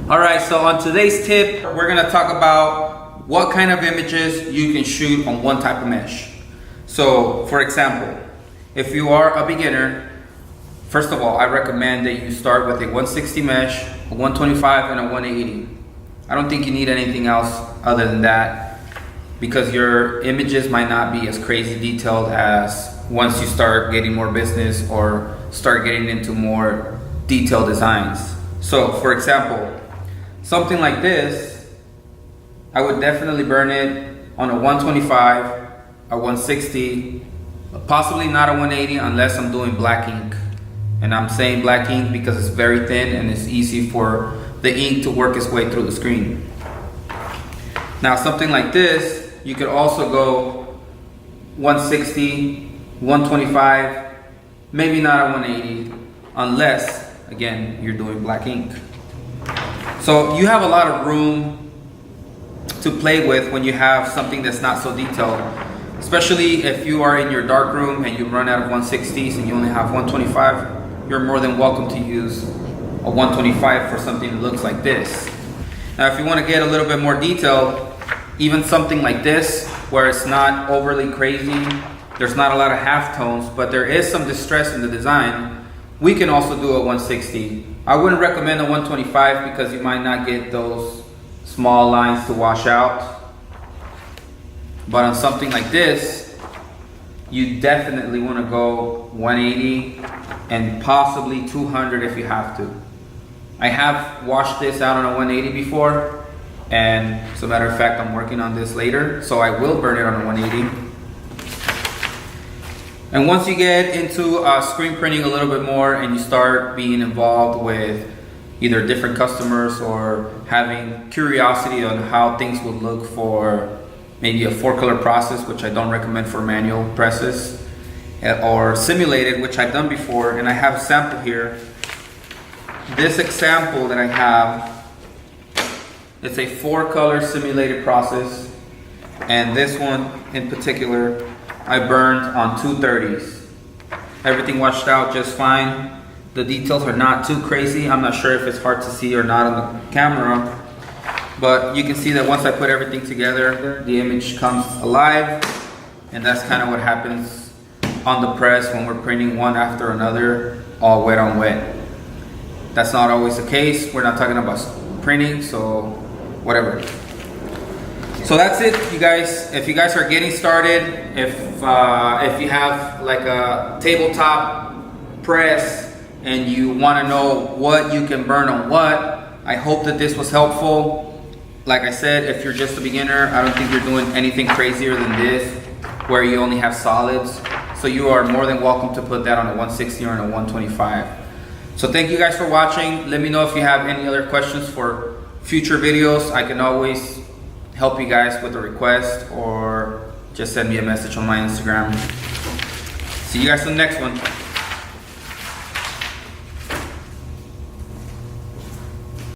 All right, so on today's tip, we're gonna talk about what kind of images you can shoot on one type of mesh. So for example, if you are a beginner, first of all, I recommend that you start with a 160 mesh, a 125 and a 180. I don't think you need anything else other than that because your images might not be as crazy detailed as once you start getting more business or start getting into more detailed designs. So for example, something like this, I would definitely burn it on a 125, a 160, possibly not a 180 unless I'm doing black ink. And I'm saying black ink because it's very thin and it's easy for the ink to work its way through the screen. Now something like this, you could also go 160, 125, maybe not a 180, unless, again, you're doing black ink. So you have a lot of room to play with when you have something that's not so detailed, especially if you are in your dark room and you run out of 160s and you only have 125, you're more than welcome to use a 125 for something that looks like this. Now if you want to get a little bit more detailed, even something like this where it's not overly crazy, there's not a lot of halftones, but there is some distress in the design, we can also do a 160. I wouldn't recommend a 125 because you might not get those small lines to wash out. But on something like this, you definitely want to go 180 and possibly 200 if you have to. I have washed this out on a 180 before, and as a matter of fact, I'm working on this later, so I will burn it on a 180. And once you get into screen printing a little bit more and you start being involved with either different customers or having curiosity on how things would look for maybe a 4-color process, which I don't recommend for manual presses, or simulated, which I've done before, and I have a sample here. This example that I have, it's a 4-color simulated process, and this one in particular I burned on 230s. Everything washed out just fine. The details are not too crazy. I'm not sure if it's hard to see or not on the camera, but you can see that once I put everything together, the image comes alive, and that's kind of what happens on the press when we're printing one after another, all wet on wet. That's not always the case. We're not talking about printing, so whatever. So that's it, you guys. If you guys are getting started, if you have like a tabletop press and you want to know what you can burn on what, I hope that this was helpful. Like I said, if you're just a beginner, I don't think you're doing anything crazier than this, where you only have solids. So you are more than welcome to put that on a 160 or on a 125. So thank you guys for watching. Let me know if you have any other questions for future videos. I can always help you guys with a request or just send me a message on my Instagram. See you guys in the next one.